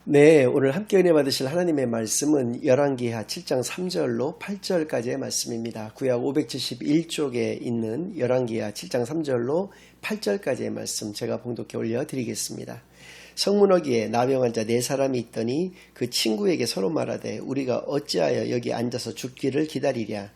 네, 오늘 함께 은혜 받으실 하나님의 말씀은 열왕기하 7장 3절로 8절까지의 말씀입니다. 구약 571쪽에 있는 열왕기하 7장 3절로 8절까지의 말씀 제가 봉독해 올려드리겠습니다. 성문허기에 나병한 자 4사람이 있더니 그 친구에게 서로 말하되 우리가 어찌하여 여기 앉아서 죽기를 기다리랴.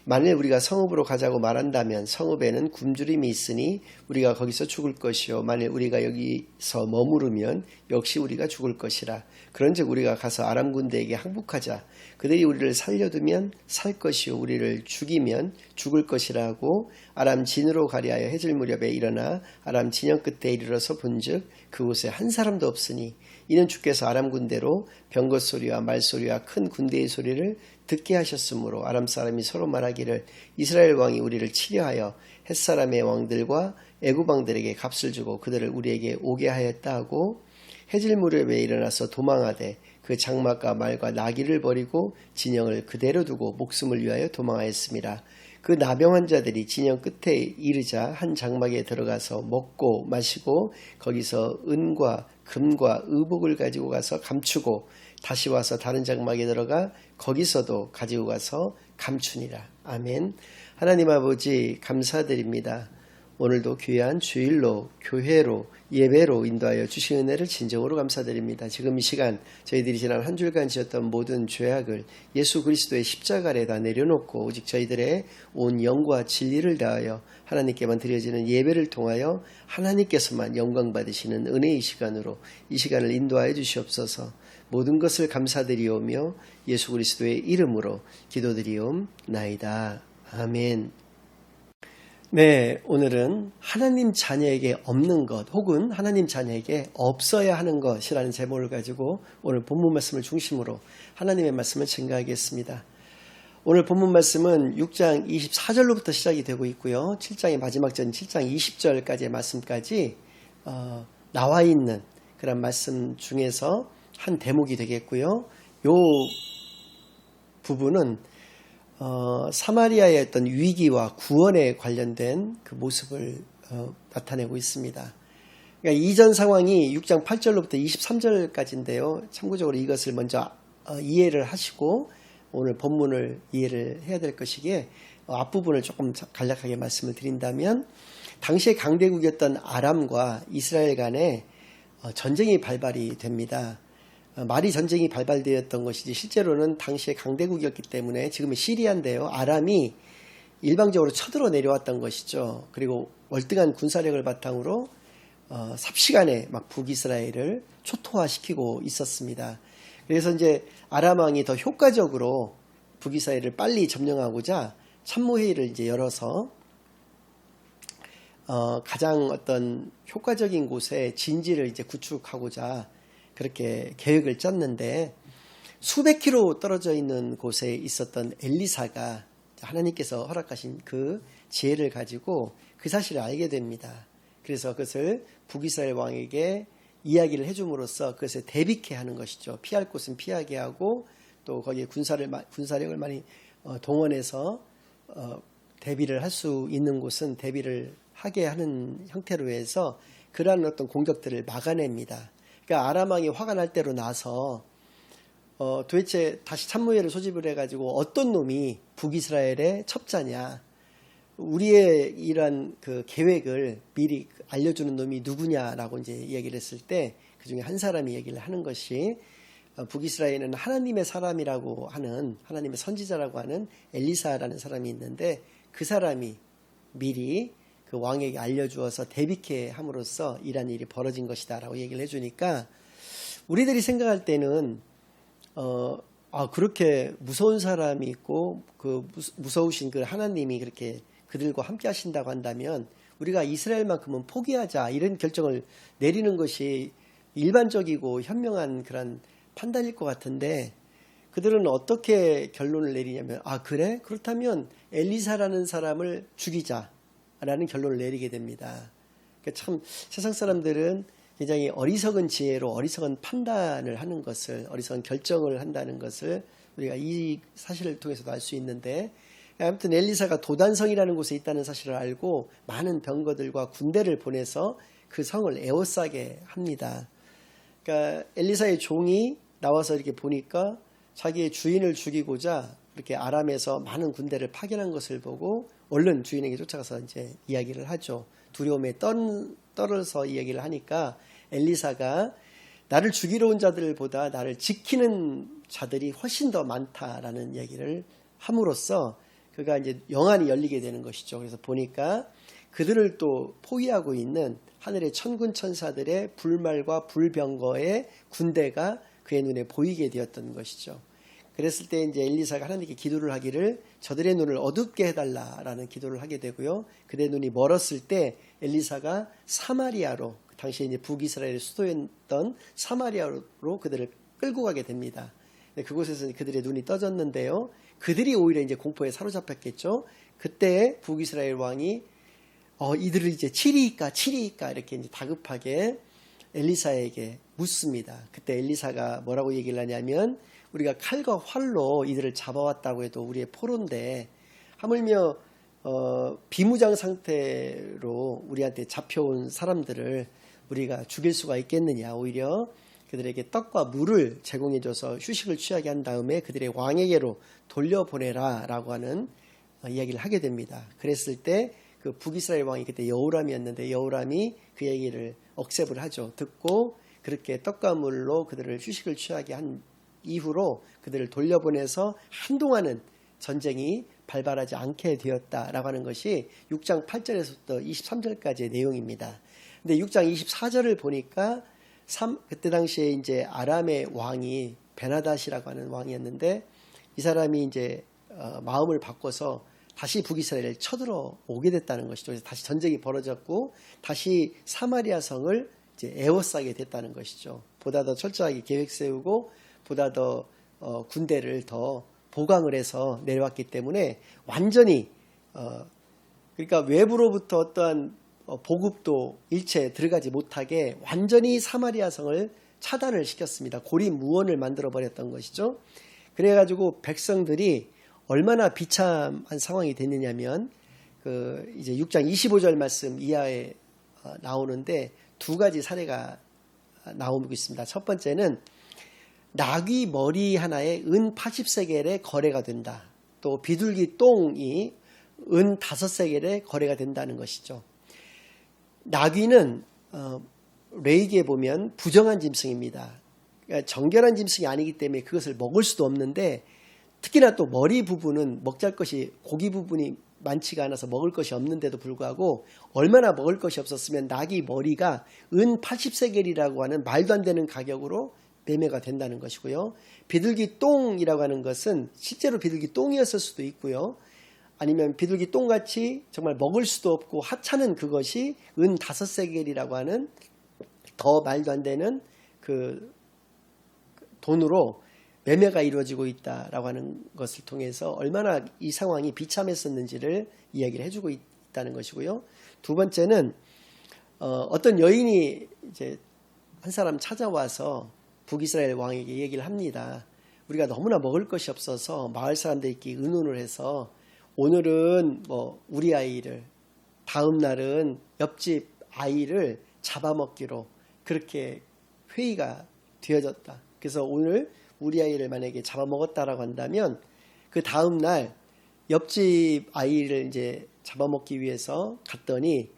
만일 우리가 성읍으로 가자고 말한다면 성읍에는 굶주림이 있으니 우리가 거기서 죽을 것이요 만일 우리가 여기서 머무르면 역시 우리가 죽을 것이라. 그런즉 우리가 가서 아람 군대에게 항복하자. 그들이 우리를 살려두면 살 것이요 우리를 죽이면 죽을 것이라고 아람 진으로 가리하여 해질 무렵에 일어나 아람 진영 끝에 이르러서 본즉 그곳에 한 사람도 없으니 이는 주께서 아람 군대로 병거 소리와 말소리와 큰 군대의 소리를 듣게 하셨으므로 아람 사람이 서로 말하기를 이스라엘 왕이 우리를 치려하여 햇사람의 왕들과 애굽 왕들에게 값을 주고 그들을 우리에게 오게 하였다 하고 해질 무렵에 일어나서 도망하되 그 장막과 말과 나귀를 버리고 진영을 그대로 두고 목숨을 위하여 도망하였습니다. 그 나병한 자들이 진영 끝에 이르자 한 장막에 들어가서 먹고 마시고 거기서 은과 금과 의복을 가지고 가서 감추고 다시 와서 다른 장막에 들어가 거기서도 가지고 가서 감추니라. 아멘. 하나님 아버지 감사드립니다. 오늘도 귀한 주일로 교회로 예배로 인도하여 주신 은혜를 진정으로 감사드립니다. 지금 이 시간 저희들이 지난 한 주일간 지었던 모든 죄악을 예수 그리스도의 십자가에다 내려놓고 오직 저희들의 온 영과 진리를 다하여 하나님께만 드려지는 예배를 통하여 하나님께서만 영광 받으시는 은혜의 시간으로 이 시간을 인도하여 주시옵소서. 모든 것을 감사드리오며 예수 그리스도의 이름으로 기도드리옵나이다. 아멘. 네, 오늘은 하나님 자녀에게 없는 것 혹은 하나님 자녀에게 없어야 하는 것이라는 제목을 가지고 오늘 본문 말씀을 중심으로 하나님의 말씀을 증거하겠습니다. 오늘 본문 말씀은 6장 24절로부터 시작이 되고 있고요. 7장의 마지막 전 7장 20절까지의 말씀까지 나와 있는 그런 말씀 중에서 한 대목이 되겠고요. 이 부분은 사마리아의 어떤 위기와 구원에 관련된 그 모습을 나타내고 있습니다. 그러니까 이전 상황이 6장 8절로부터 23절까지인데요. 참고적으로 이것을 먼저 이해를 하시고 오늘 본문을 이해를 해야 될 것이기에 앞부분을 조금 간략하게 말씀을 드린다면 당시의 강대국이었던 아람과 이스라엘 간에 전쟁이 발발이 됩니다. 말이 전쟁이 발발되었던 것이지 실제로는 당시의 강대국이었기 때문에 지금의 시리아인데요. 아람이 일방적으로 쳐들어 내려왔던 것이죠. 그리고 월등한 군사력을 바탕으로 삽시간에 막 북이스라엘을 초토화시키고 있었습니다. 그래서 이제 아람 왕이 더 효과적으로 북이스라엘을 빨리 점령하고자 참모회의를 이제 열어서 가장 어떤 효과적인 곳에 진지를 이제 구축하고자 그렇게 계획을 짰는데 수백 킬로 떨어져 있는 곳에 있었던 엘리사가 하나님께서 허락하신 그 지혜를 가지고 그 사실을 알게 됩니다. 그래서 그것을 북이스라엘 왕에게 이야기를 해줌으로써 그것에 대비케 하는 것이죠. 피할 곳은 피하게 하고 또 거기에 군사력을 많이 동원해서 대비를 할 수 있는 곳은 대비를 하게 하는 형태로 해서 그러한 어떤 공격들을 막아냅니다. 그러니까 아람 왕이 화가 날 대로 나서 도대체 다시 참모회를 소집을 해가지고 어떤 놈이 북이스라엘의 첩자냐, 우리의 이러한 그 계획을 미리 알려주는 놈이 누구냐라고 이제 이야기를 했을 때 그 중에 한 사람이 얘기를 하는 것이 북이스라엘에는 하나님의 사람이라고 하는 하나님의 선지자라고 하는 엘리사라는 사람이 있는데 그 사람이 미리 그 왕에게 알려주어서 대비케 함으로써 이런 일이 벌어진 것이다 라고 얘기를 해주니까 우리들이 생각할 때는 그렇게 무서운 사람이 있고 그 무서우신 그 하나님이 그렇게 그들과 함께 하신다고 한다면 우리가 이스라엘만큼은 포기하자 이런 결정을 내리는 것이 일반적이고 현명한 그런 판단일 것 같은데 그들은 어떻게 결론을 내리냐면 그래? 그렇다면 엘리사라는 사람을 죽이자 라는 결론을 내리게 됩니다. 그러니까 참 세상 사람들은 굉장히 어리석은 지혜로 어리석은 판단을 하는 것을 어리석은 결정을 한다는 것을 우리가 이 사실을 통해서도 알 수 있는데 아무튼 엘리사가 도단성이라는 곳에 있다는 사실을 알고 많은 병거들과 군대를 보내서 그 성을 에워싸게 합니다. 그러니까 엘리사의 종이 나와서 이렇게 보니까 자기의 주인을 죽이고자 이렇게 아람에서 많은 군대를 파견한 것을 보고 얼른 주인에게 쫓아가서 이제 이야기를 하죠. 두려움에 떨어서 이야기를 하니까 엘리사가 나를 죽이러 온 자들보다 나를 지키는 자들이 훨씬 더 많다라는 얘기를 함으로써 그가 이제 영안이 열리게 되는 것이죠. 그래서 보니까 그들을 또 포위하고 있는 하늘의 천군 천사들의 불말과 불병거의 군대가 그의 눈에 보이게 되었던 것이죠. 그랬을 때 이제 엘리사가 하나님께 기도를 하기를 저들의 눈을 어둡게 해달라라는 기도를 하게 되고요. 그들의 눈이 멀었을 때 엘리사가 사마리아로, 당시에 이제 북이스라엘의 수도였던 사마리아로 그들을 끌고 가게 됩니다. 그곳에서 그들의 눈이 떠졌는데요. 그들이 오히려 이제 공포에 사로잡혔겠죠. 그때 북이스라엘 왕이 이들을 이제 치리이까 이렇게 이제 다급하게 엘리사에게 묻습니다. 그때 엘리사가 뭐라고 얘기를 하냐면 우리가 칼과 활로 이들을 잡아왔다고 해도 우리의 포로인데 하물며 비무장 상태로 우리한테 잡혀온 사람들을 우리가 죽일 수가 있겠느냐. 오히려 그들에게 떡과 물을 제공해줘서 휴식을 취하게 한 다음에 그들의 왕에게로 돌려보내라 라고 하는 이야기를 하게 됩니다. 그랬을 때 그 북이스라엘 왕이 그때 여호람이었는데 여호람이 그 얘기를 억셉을 하죠. 듣고 그렇게 떡과 물로 그들을 휴식을 취하게 한 이후로 그들을 돌려보내서 한동안은 전쟁이 발발하지 않게 되었다라고 하는 것이 6장 8절에서부터 23절까지의 내용입니다. 근데 6장 24절을 보니까 그때 당시에 이제 아람의 왕이 베나닷이라고 하는 왕이었는데 이 사람이 이제 마음을 바꿔서 다시 북이스라엘을 쳐들어오게 됐다는 것이죠. 그래서 다시 전쟁이 벌어졌고 다시 사마리아 성을 이제 에워싸게 됐다는 것이죠. 보다 더 철저하게 계획 세우고 보다 더 군대를 더 보강을 해서 내려왔기 때문에 완전히 그러니까 외부로부터 어떠한 보급도 일체 들어가지 못하게 완전히 사마리아 성을 차단을 시켰습니다. 고립무원을 만들어 버렸던 것이죠. 그래가지고 백성들이 얼마나 비참한 상황이 됐느냐면 이제 6장 25절 말씀 이하에 나오는데 두 가지 사례가 나오고 있습니다. 첫 번째는 나귀 머리 하나에 은 80세겔의 거래가 된다. 또 비둘기 똥이 은 5세겔의 거래가 된다는 것이죠. 나귀는 레이기에 보면 부정한 짐승입니다. 그러니까 정결한 짐승이 아니기 때문에 그것을 먹을 수도 없는데 특히나 또 머리 부분은 먹잘 것이 고기 부분이 많지가 않아서 먹을 것이 없는데도 불구하고 얼마나 먹을 것이 없었으면 나귀 머리가 은 80세겔이라고 하는 말도 안 되는 가격으로 매매가 된다는 것이고요. 비둘기 똥이라고 하는 것은 실제로 비둘기 똥이었을 수도 있고요. 아니면 비둘기 똥같이 정말 먹을 수도 없고 하찮은 그것이 은 5세겔이라고 하는 더 말도 안 되는 그 돈으로 매매가 이루어지고 있다라고 하는 것을 통해서 얼마나 이 상황이 비참했었는지를 이야기를 해주고 있다는 것이고요. 두 번째는 어떤 여인이 이제 한 사람 찾아와서 북이스라엘 왕에게 얘기를 합니다. 우리가 너무나 먹을 것이 없어서 마을 사람들끼리 의논을 해서 오늘은 뭐 우리 아이를 다음 날은 옆집 아이를 잡아먹기로 그렇게 회의가 되어졌다. 그래서 오늘 우리 아이를 만약에 잡아먹었다라고 한다면 그 다음 날 옆집 아이를 이제 잡아먹기 위해서 갔더니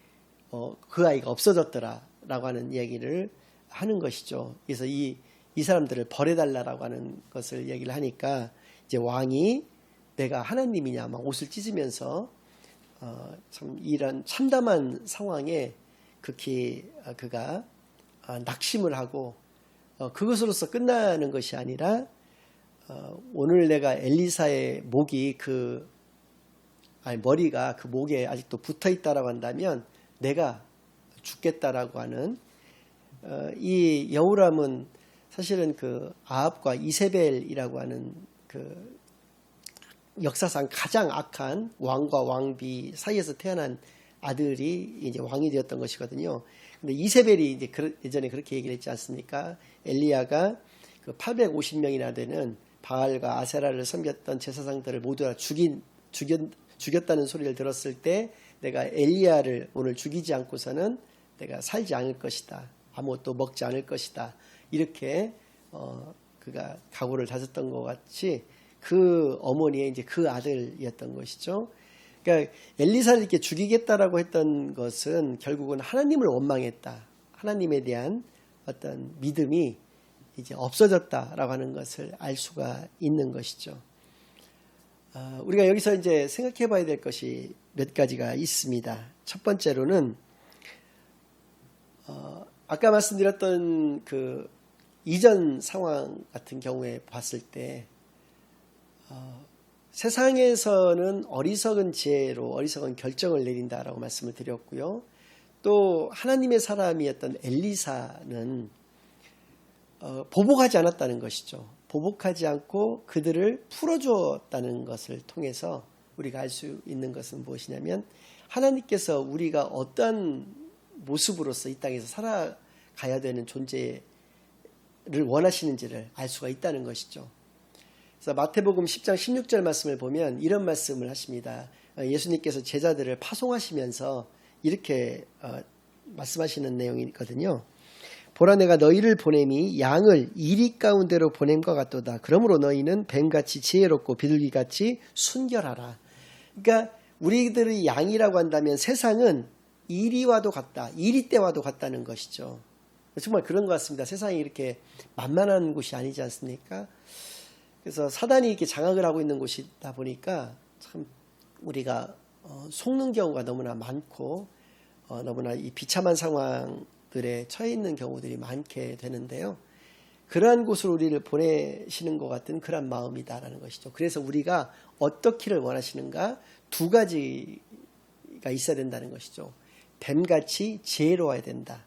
그 아이가 없어졌더라라고 하는 이야기를 하는 것이죠. 그래서 이 사람들을 벌해달라라고 하는 것을 얘기를 하니까 이제 왕이 내가 하나님이냐 막 옷을 찢으면서 참 이런 참담한 상황에 극히 그가 낙심을 하고 그것으로서 끝나는 것이 아니라 오늘 내가 엘리사의 목이 머리가 그 목에 아직도 붙어 있다라고 한다면 내가 죽겠다라고 하는 이 여호람은 사실은 그 아합과 이세벨이라고 하는 그 역사상 가장 악한 왕과 왕비 사이에서 태어난 아들이 이제 왕이 되었던 것이거든요. 근데 이세벨이 이제 예전에 그렇게 얘기를 했지 않습니까? 엘리야가 그 850명이나 되는 바알과 아세라를 섬겼던 제사장들을 모두 다 죽였다는 소리를 들었을 때 내가 엘리야를 오늘 죽이지 않고서는 내가 살지 않을 것이다. 아무것도 먹지 않을 것이다. 이렇게 그가 각오를 다졌던 것 같이 그 어머니의 이제 그 아들이었던 것이죠. 그러니까 엘리사를 이렇게 죽이겠다라고 했던 것은 결국은 하나님을 원망했다. 하나님에 대한 어떤 믿음이 이제 없어졌다라고 하는 것을 알 수가 있는 것이죠. 우리가 여기서 이제 생각해 봐야 될 것이 몇 가지가 있습니다. 첫 번째로는 아까 말씀드렸던 그 이전 상황 같은 경우에 봤을 때 세상에서는 어리석은 지혜로 어리석은 결정을 내린다라고 말씀을 드렸고요. 또 하나님의 사람이었던 엘리사는 보복하지 않았다는 것이죠. 보복하지 않고 그들을 풀어주었다는 것을 통해서 우리가 알 수 있는 것은 무엇이냐면 하나님께서 우리가 어떤 모습으로서 이 땅에서 살아가야 되는 존재를 원하시는지를 알 수가 있다는 것이죠. 그래서 마태복음 10장 16절 말씀을 보면 이런 말씀을 하십니다. 예수님께서 제자들을 파송하시면서 이렇게 말씀하시는 내용이거든요. 보라 내가 너희를 보냄이 양을 이리 가운데로 보냄과 같도다. 그러므로 너희는 뱀같이 지혜롭고 비둘기같이 순결하라. 그러니까 우리들의 양이라고 한다면 세상은 이리와도 같다. 이리 때와도 같다는 것이죠. 정말 그런 것 같습니다. 세상이 이렇게 만만한 곳이 아니지 않습니까? 그래서 사단이 이렇게 장악을 하고 있는 곳이다 보니까 참 우리가 속는 경우가 너무나 많고 너무나 이 비참한 상황들에 처해 있는 경우들이 많게 되는데요. 그러한 곳으로 우리를 보내시는 것 같은 그런 마음이다라는 것이죠. 그래서 우리가 어떻기를 원하시는가 두 가지가 있어야 된다는 것이죠. 뱀같이 지혜로워야 된다.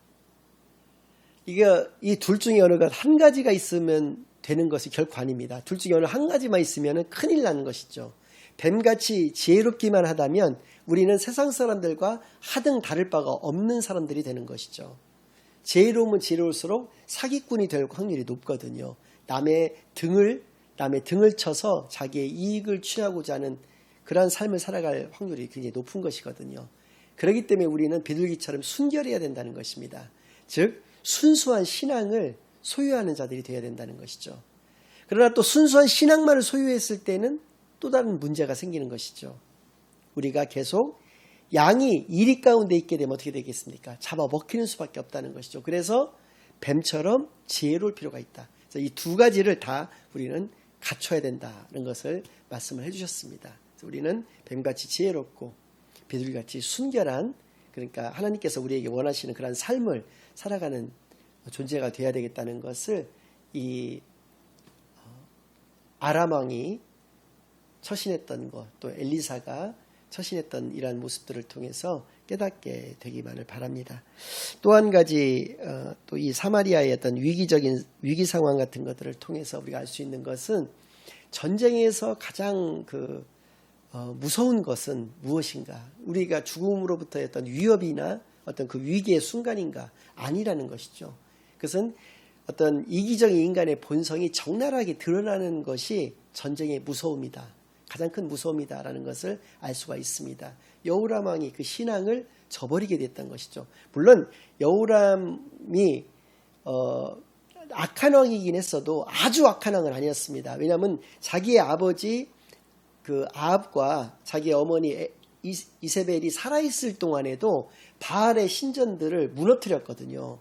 이 둘 중에 어느 것 한 가지가 있으면 되는 것이 결코 아닙니다. 둘 중에 어느 한 가지만 있으면 큰일 나는 것이죠. 뱀같이 지혜롭기만 하다면 우리는 세상 사람들과 하등 다를 바가 없는 사람들이 되는 것이죠. 지혜로우면 지혜로울수록 사기꾼이 될 확률이 높거든요. 남의 등을 쳐서 자기의 이익을 취하고자 하는 그러한 삶을 살아갈 확률이 굉장히 높은 것이거든요. 그렇기 때문에 우리는 비둘기처럼 순결해야 된다는 것입니다. 즉 순수한 신앙을 소유하는 자들이 되어야 된다는 것이죠. 그러나 또 순수한 신앙만을 소유했을 때는 또 다른 문제가 생기는 것이죠. 우리가 계속 양이 이리 가운데 있게 되면 어떻게 되겠습니까? 잡아먹히는 수밖에 없다는 것이죠. 그래서 뱀처럼 지혜로울 필요가 있다. 그래서 이 두 가지를 다 우리는 갖춰야 된다는 것을 말씀을 해주셨습니다. 그래서 우리는 뱀같이 지혜롭고 비둘기같이 순결한, 그러니까 하나님께서 우리에게 원하시는 그런 삶을 살아가는 존재가 되어야 되겠다는 것을 이 아람 왕이 처신했던 것, 또 엘리사가 처신했던 이러한 모습들을 통해서 깨닫게 되기만을 바랍니다. 또 한 가지 또 이 사마리아의 어떤 위기적인 위기 상황 같은 것들을 통해서 우리가 알 수 있는 것은 전쟁에서 가장 무서운 것은 무엇인가? 우리가 죽음으로부터의 어떤 위협이나 어떤 그 위기의 순간인가? 아니라는 것이죠. 그것은 어떤 이기적인 인간의 본성이 적나라하게 드러나는 것이 전쟁의 무서움이다. 가장 큰 무서움이다라는 것을 알 수가 있습니다. 여호람 왕이 그 신앙을 저버리게 됐던 것이죠. 물론 여호람이 악한 왕이긴 했어도 아주 악한 왕은 아니었습니다. 왜냐하면 자기의 아버지 그 아합과 자기의 어머니 이세벨이 살아있을 동안에도 바알의 신전들을 무너뜨렸거든요.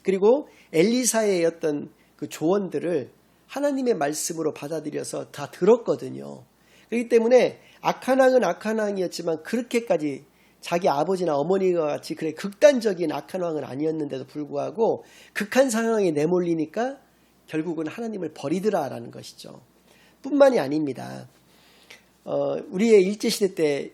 그리고 엘리사의 어떤 그 조언들을 하나님의 말씀으로 받아들여서 다 들었거든요. 그렇기 때문에 악한 왕은 악한 왕이었지만 그렇게까지 자기 아버지나 어머니와 같이 그래 극단적인 악한 왕은 아니었는데도 불구하고 극한 상황에 내몰리니까 결국은 하나님을 버리더라라는 것이죠. 뿐만이 아닙니다. 우리의 일제시대 때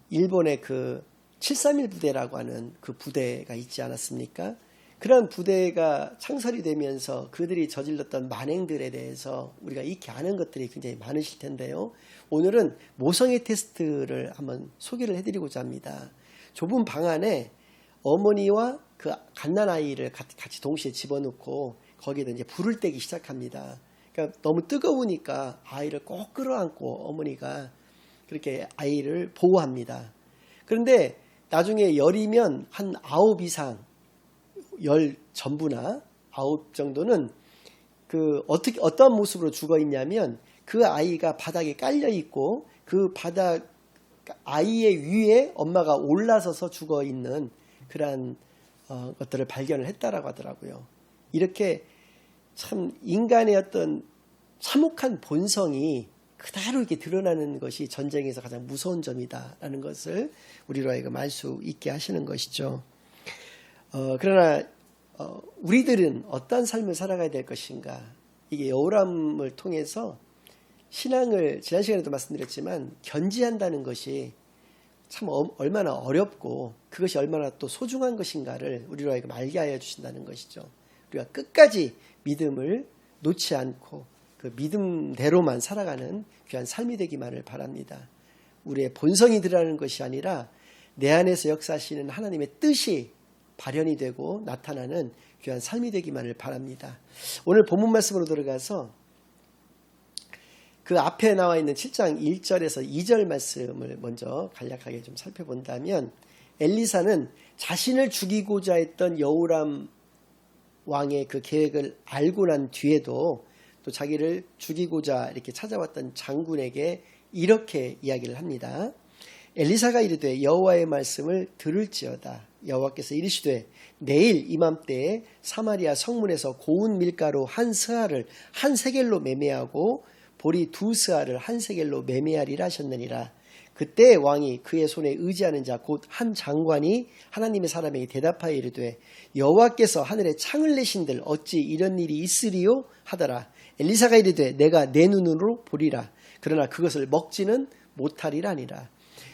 일본의 그 731 부대라고 하는 그 부대가 있지 않았습니까? 그런 부대가 창설이 되면서 그들이 저질렀던 만행들에 대해서 우리가 익히 아는 것들이 굉장히 많으실 텐데요. 오늘은 모성애 테스트를 한번 소개를 해드리고자 합니다. 좁은 방 안에 어머니와 그 갓난아이를 같이 동시에 집어넣고 거기에다 이제 불을 떼기 시작합니다. 그러니까 너무 뜨거우니까 아이를 꼭 끌어안고 어머니가 그렇게 아이를 보호합니다. 그런데 나중에 열이면 한 9 이상, 열 전부나 9 정도는 어떠한 모습으로 죽어 있냐면 그 아이가 바닥에 깔려 있고 그 바닥 아이의 위에 엄마가 올라서서 죽어 있는 그러한 것들을 발견을 했다라고 하더라고요. 이렇게 참 인간의 어떤 참혹한 본성이 그대로 이렇게 드러나는 것이 전쟁에서 가장 무서운 점이다라는 것을 우리로 하여금 알 수 있게 하시는 것이죠. 그러나 우리들은 어떤 삶을 살아가야 될 것인가? 이게 여호람을 통해서 신앙을 지난 시간에도 말씀드렸지만 견지한다는 것이 참 얼마나 어렵고 그것이 얼마나 또 소중한 것인가를 우리로 하여금 알게 하여 주신다는 것이죠. 우리가 끝까지 믿음을 놓지 않고 그 믿음대로만 살아가는 귀한 삶이 되기만을 바랍니다. 우리의 본성이 드러나는 것이 아니라 내 안에서 역사하시는 하나님의 뜻이 발현이 되고 나타나는 귀한 삶이 되기만을 바랍니다. 오늘 본문 말씀으로 들어가서 그 앞에 나와 있는 7장 1절에서 2절 말씀을 먼저 간략하게 좀 살펴본다면 엘리사는 자신을 죽이고자 했던 여호람 왕의 그 계획을 알고 난 뒤에도 또 자기를 죽이고자 이렇게 찾아왔던 장군에게 이렇게 이야기를 합니다. 엘리사가 이르되 여호와의 말씀을 들을지어다. 여호와께서 이르시되 내일 이맘때에 사마리아 성문에서 고운 밀가루 한 스아를 한 세겔로 매매하고 보리 2스아를 한 세겔로 매매하리라 하셨느니라. 그때 왕이 그의 손에 의지하는 자 곧 한 장관이 하나님의 사람에게 대답하여 이르되 여호와께서 하늘에 창을 내신들 어찌 이런 일이 있으리요 하더라. 엘리사가 이르되 내가 내 눈으로 보리라. 그러나 그것을 먹지는 못하리라 하니라.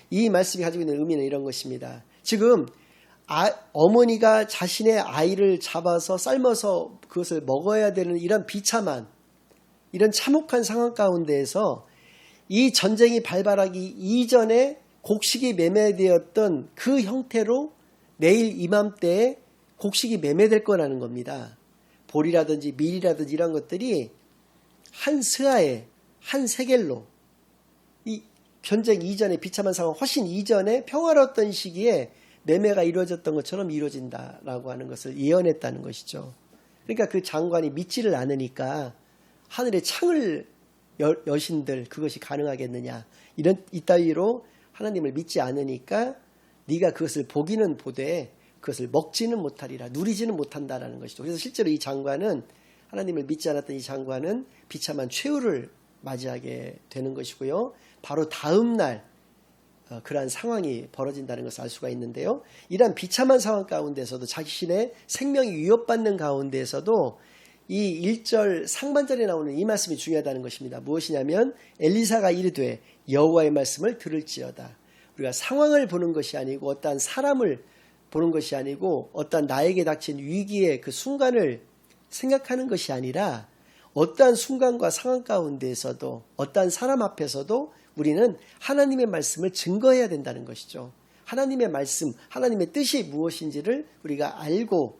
이 말씀이 가지고 있는 의미는 이런 것입니다. 지금 어머니가 자신의 아이를 잡아서 삶아서 그것을 먹어야 되는 이런 비참한 이런 참혹한 상황 가운데에서 이 전쟁이 발발하기 이전에 곡식이 매매되었던 그 형태로 내일 이맘때에 곡식이 매매될 거라는 겁니다. 보리라든지 밀이라든지 이런 것들이 한 스아에 한 세겔로 이 전쟁 이전에 비참한 상황 훨씬 이전에 평화로웠던 시기에 매매가 이루어졌던 것처럼 이루어진다라고 하는 것을 예언했다는 것이죠. 그러니까 그 장관이 믿지를 않으니까 하늘의 창을 여신들 그것이 가능하겠느냐 이따위로 하나님을 믿지 않으니까 네가 그것을 보기는 보되 그것을 먹지는 못하리라 누리지는 못한다라는 것이죠. 그래서 실제로 이 장관은 하나님을 믿지 않았던 이 장관은 비참한 최후를 맞이하게 되는 것이고요. 바로 다음 날 그러한 상황이 벌어진다는 것을 알 수가 있는데요. 이러한 비참한 상황 가운데서도 자신의 생명이 위협받는 가운데서도 이 1절 상반절에 나오는 이 말씀이 중요하다는 것입니다. 무엇이냐면 엘리사가 이르되 여호와의 말씀을 들을지어다. 우리가 상황을 보는 것이 아니고 어떠한 사람을 보는 것이 아니고 어떠한 나에게 닥친 위기의 그 순간을 생각하는 것이 아니라 어떠한 순간과 상황 가운데에서도 어떠한 사람 앞에서도 우리는 하나님의 말씀을 증거해야 된다는 것이죠. 하나님의 말씀, 하나님의 뜻이 무엇인지를 우리가 알고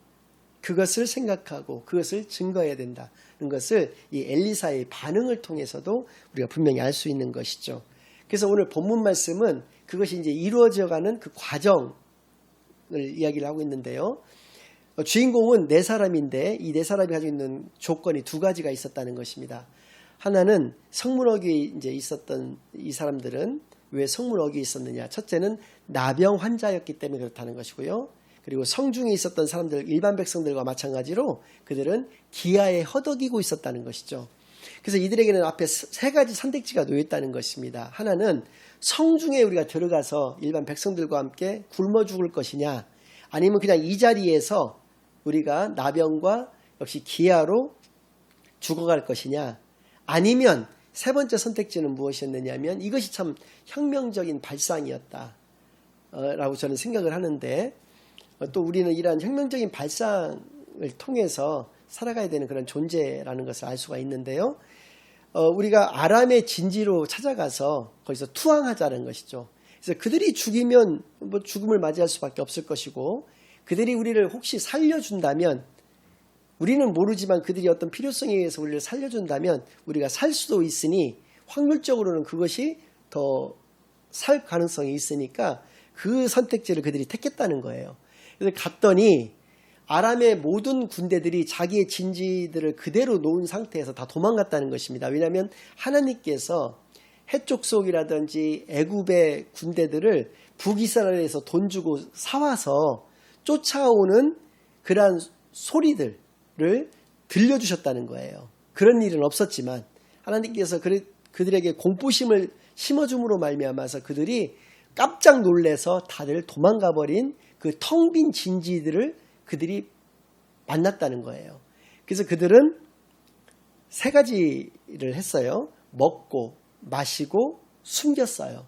그것을 생각하고 그것을 증거해야 된다는 것을 이 엘리사의 반응을 통해서도 우리가 분명히 알 수 있는 것이죠. 그래서 오늘 본문 말씀은 그것이 이제 이루어져가는 그 과정을 이야기를 하고 있는데요. 주인공은 4사람인데 이 4사람이 가지고 있는 조건이 2가지가 있었다는 것입니다. 하나는 성문어귀에 이제 있었던 이 사람들은 왜 성문어귀에 있었느냐? 첫째는 나병 환자였기 때문에 그렇다는 것이고요. 그리고 성중에 있었던 사람들, 일반 백성들과 마찬가지로 그들은 기아에 허덕이고 있었다는 것이죠. 그래서 이들에게는 앞에 3가지 선택지가 놓였다는 것입니다. 하나는 성중에 우리가 들어가서 일반 백성들과 함께 굶어 죽을 것이냐, 아니면 그냥 이 자리에서 우리가 나병과 역시 기아로 죽어갈 것이냐, 아니면 3번째 선택지는 무엇이었느냐면 이것이 참 혁명적인 발상이었다 라고 저는 생각을 하는데, 또 우리는 이러한 혁명적인 발상을 통해서 살아가야 되는 그런 존재라는 것을 알 수가 있는데요. 우리가 아람의 진지로 찾아가서 거기서 투항하자는 것이죠. 그래서 그들이 죽이면 뭐 죽음을 맞이할 수밖에 없을 것이고, 그들이 우리를 혹시 살려준다면, 우리는 모르지만 그들이 어떤 필요성에 의해서 우리를 살려준다면 우리가 살 수도 있으니 확률적으로는 그것이 더 살 가능성이 있으니까 그 선택지를 그들이 택했다는 거예요. 그래서 갔더니 아람의 모든 군대들이 자기의 진지들을 그대로 놓은 상태에서 다 도망갔다는 것입니다. 왜냐하면 하나님께서 해쪽 속이라든지 애굽의 군대들을 북이스라엘에서 돈 주고 사와서 쫓아오는 그러한 소리들을 들려주셨다는 거예요. 그런 일은 없었지만 하나님께서 그들에게 공포심을 심어줌으로 말미암아서 그들이 깜짝 놀래서 다들 도망가버린 그 텅 빈 진지들을 그들이 만났다는 거예요. 그래서 그들은 세 가지를 했어요. 먹고 마시고 숨겼어요.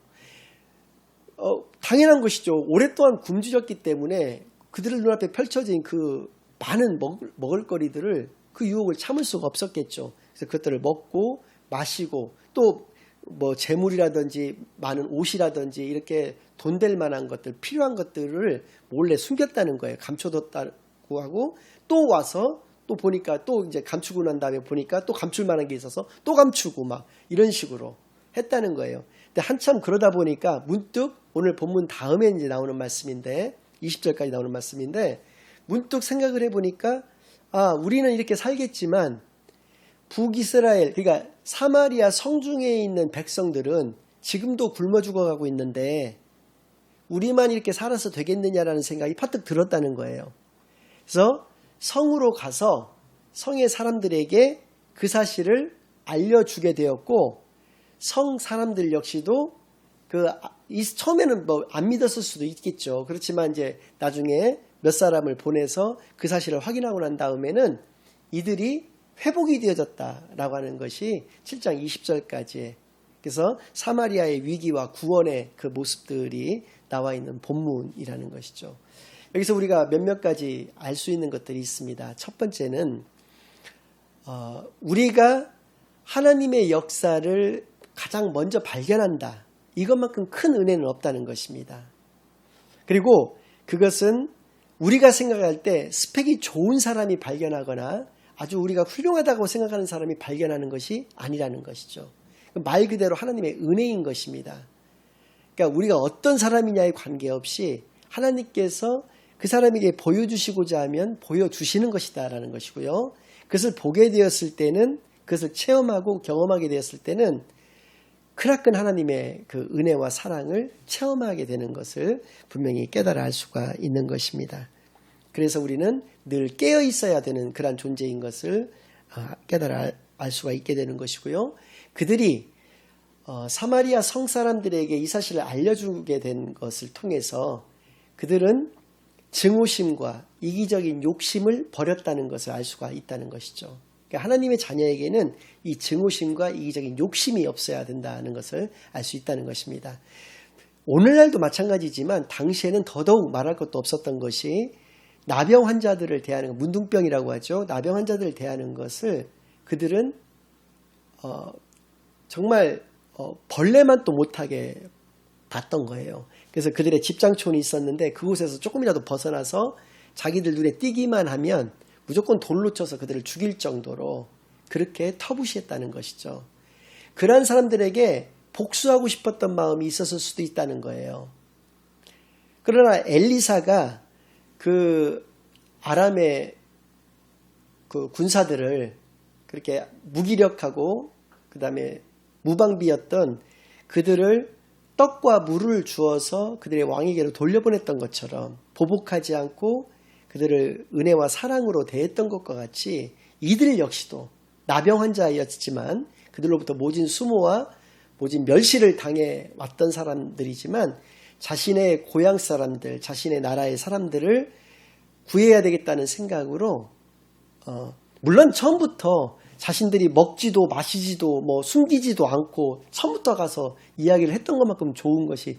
당연한 것이죠. 오랫동안 굶주렸기 때문에 그들의 눈앞에 펼쳐진 그 많은 먹을거리들을 그 유혹을 참을 수가 없었겠죠. 그래서 그것들을 먹고 마시고 또 뭐 재물이라든지 많은 옷이라든지 이렇게 돈 될 만한 것들 필요한 것들을 몰래 숨겼다는 거예요. 감춰뒀다고 하고 또 와서 또 보니까 또 이제 감추고 난 다음에 보니까 또 감출 만한 게 있어서 또 감추고 막 이런 식으로 했다는 거예요. 근데 한참 그러다 보니까 문득 오늘 본문 다음에 이제 나오는 말씀인데 20절까지 나오는 말씀인데 문득 생각을 해보니까 우리는 이렇게 살겠지만 북이스라엘 그러니까 사마리아 성중에 있는 백성들은 지금도 굶어 죽어가고 있는데 우리만 이렇게 살아서 되겠느냐라는 생각이 퍼뜩 들었다는 거예요. 그래서 성으로 가서 성의 사람들에게 그 사실을 알려주게 되었고 성 사람들 역시도 처음에는 뭐 안 믿었을 수도 있겠죠. 그렇지만 이제 나중에 몇 사람을 보내서 그 사실을 확인하고 난 다음에는 이들이 회복이 되어졌다라고 하는 것이 7장 20절까지 그래서 사마리아의 위기와 구원의 그 모습들이 나와 있는 본문이라는 것이죠. 여기서 우리가 몇몇 가지 알 수 있는 것들이 있습니다. 첫 번째는 우리가 하나님의 역사를 가장 먼저 발견한다. 이것만큼 큰 은혜는 없다는 것입니다. 그리고 그것은 우리가 생각할 때 스펙이 좋은 사람이 발견하거나 아주 우리가 훌륭하다고 생각하는 사람이 발견하는 것이 아니라는 것이죠. 말 그대로 하나님의 은혜인 것입니다. 그러니까 우리가 어떤 사람이냐에 관계없이 하나님께서 그 사람에게 보여주시고자 하면 보여주시는 것이다라는 것이고요. 그것을 보게 되었을 때는 그것을 체험하고 경험하게 되었을 때는 크나큰 하나님의 그 은혜와 사랑을 체험하게 되는 것을 분명히 깨달아 알 수가 있는 것입니다. 그래서 우리는 늘 깨어 있어야 되는 그런 존재인 것을 깨달아 알 수가 있게 되는 것이고요. 그들이 사마리아 성 사람들에게 이 사실을 알려주게 된 것을 통해서 그들은 증오심과 이기적인 욕심을 버렸다는 것을 알 수가 있다는 것이죠. 그러니까 하나님의 자녀에게는 이 증오심과 이기적인 욕심이 없어야 된다는 것을 알 수 있다는 것입니다. 오늘날도 마찬가지지만 당시에는 더더욱 말할 것도 없었던 것이 나병 환자들을 대하는 문둥병이라고 하죠. 나병 환자들을 대하는 것을 그들은 정말 벌레만 또 못하게 봤던 거예요. 그래서 그들의 집장촌이 있었는데 그곳에서 조금이라도 벗어나서 자기들 눈에 띄기만 하면 무조건 돌로 쳐서 그들을 죽일 정도로 그렇게 터부시했다는 것이죠. 그러한 사람들에게 복수하고 싶었던 마음이 있었을 수도 있다는 거예요. 그러나 엘리사가 그 아람의 그 군사들을 그렇게 무기력하고 그 다음에 무방비였던 그들을 떡과 물을 주어서 그들의 왕에게로 돌려보냈던 것처럼 보복하지 않고 그들을 은혜와 사랑으로 대했던 것과 같이 이들 역시도 나병 환자였지만 그들로부터 모진 수모와 모진 멸시를 당해 왔던 사람들이지만 자신의 고향 사람들, 자신의 나라의 사람들을 구해야 되겠다는 생각으로 물론 처음부터 자신들이 먹지도 마시지도 뭐 숨기지도 않고 처음부터 가서 이야기를 했던 것만큼 좋은 것이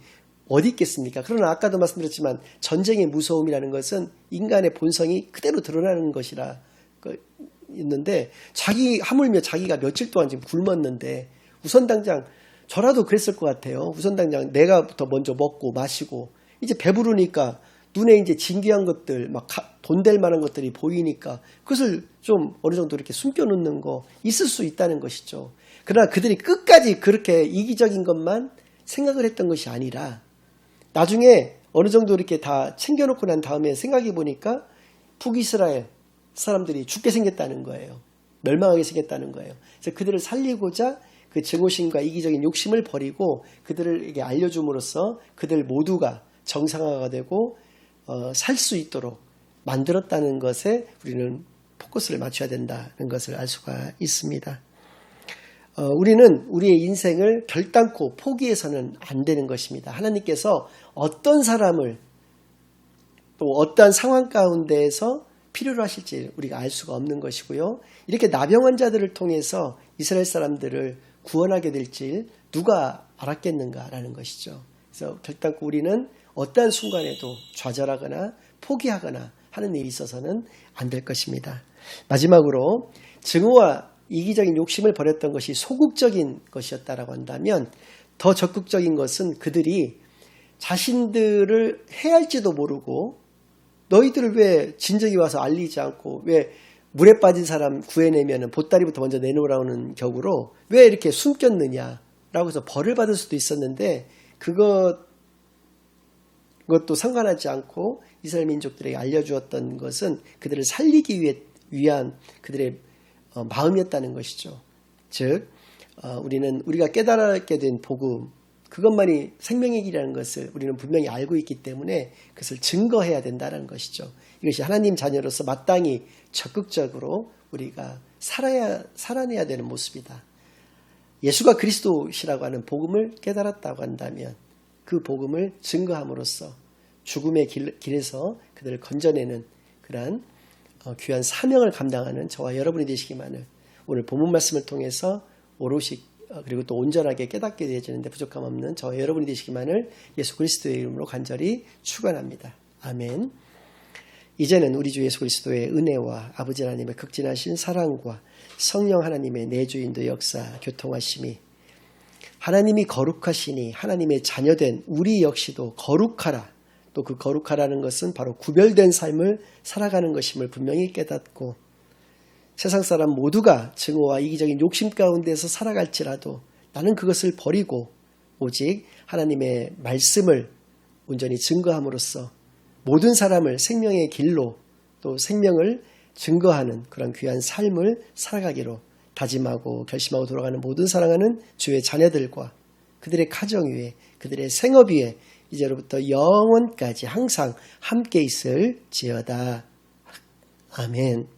어디 있겠습니까? 그러나 아까도 말씀드렸지만 전쟁의 무서움이라는 것은 인간의 본성이 그대로 드러나는 것이라 있는데 하물며 자기가 며칠 동안 지금 굶었는데 우선 당장 저라도 그랬을 것 같아요. 우선 당장 내가부터 먼저 먹고 마시고 이제 배부르니까 눈에 이제 진귀한 것들 막 돈 될 만한 것들이 보이니까 그것을 좀 어느 정도 이렇게 숨겨놓는 거 있을 수 있다는 것이죠. 그러나 그들이 끝까지 그렇게 이기적인 것만 생각을 했던 것이 아니라 나중에 어느 정도 이렇게 다 챙겨놓고 난 다음에 생각해 보니까 북이스라엘 사람들이 죽게 생겼다는 거예요. 멸망하게 생겼다는 거예요. 그래서 그들을 살리고자 그 증오심과 이기적인 욕심을 버리고 그들에게 알려줌으로써 그들 모두가 정상화가 되고 살 수 있도록 만들었다는 것에 우리는 포커스를 맞춰야 된다는 것을 알 수가 있습니다. 우리는 우리의 인생을 결단코 포기해서는 안 되는 것입니다. 하나님께서 어떤 사람을 또 어떠한 상황 가운데에서 필요로 하실지 우리가 알 수가 없는 것이고요. 이렇게 나병 자들을 통해서 이스라엘 사람들을 구원하게 될지 누가 알았겠는가라는 것이죠. 그래서 결단코 우리는 어떠한 순간에도 좌절하거나 포기하거나 하는 일이 있어서는 안 될 것입니다. 마지막으로 증오와 이기적인 욕심을 버렸던 것이 소극적인 것이었다라고 한다면 더 적극적인 것은 그들이 자신들을 해할지도 모르고 너희들을 왜 진적이 와서 알리지 않고 왜 물에 빠진 사람 구해내면 보따리부터 먼저 내놓으라는 격으로 왜 이렇게 숨겼느냐라고 해서 벌을 받을 수도 있었는데 그것도 상관하지 않고 이스라엘 민족들에게 알려주었던 것은 그들을 살리기 위한 그들의 마음이었다는 것이죠. 즉 우리가 깨달게 된 복음 그것만이 생명의 길이라는 것을 우리는 분명히 알고 있기 때문에 그것을 증거해야 된다는 것이죠. 이것이 하나님 자녀로서 마땅히 적극적으로 우리가 살아내야 되는 모습이다. 예수가 그리스도시라고 하는 복음을 깨달았다고 한다면 그 복음을 증거함으로써 죽음의 길에서 그들을 건져내는 그러한 귀한 사명을 감당하는 저와 여러분이 되시기만을 오늘 본문 말씀을 통해서 오롯이 그리고 또 온전하게 깨닫게 되어지는데 부족함 없는 저와 여러분이 되시기만을 예수 그리스도의 이름으로 간절히 축원합니다. 아멘. 이제는 우리 주 예수 그리스도의 은혜와 아버지 하나님의 극진하신 사랑과 성령 하나님의 내주인도 역사 교통하심이 하나님이 거룩하시니 하나님의 자녀된 우리 역시도 거룩하라. 또 그 거룩하라는 것은 바로 구별된 삶을 살아가는 것임을 분명히 깨닫고 세상 사람 모두가 증오와 이기적인 욕심 가운데서 살아갈지라도 나는 그것을 버리고 오직 하나님의 말씀을 온전히 증거함으로써 모든 사람을 생명의 길로 또 생명을 증거하는 그런 귀한 삶을 살아가기로 다짐하고 결심하고 돌아가는 모든 사랑하는 주의 자녀들과 그들의 가정 위에 그들의 생업 위에 이제로부터 영원까지 항상 함께 있을지어다. 아멘.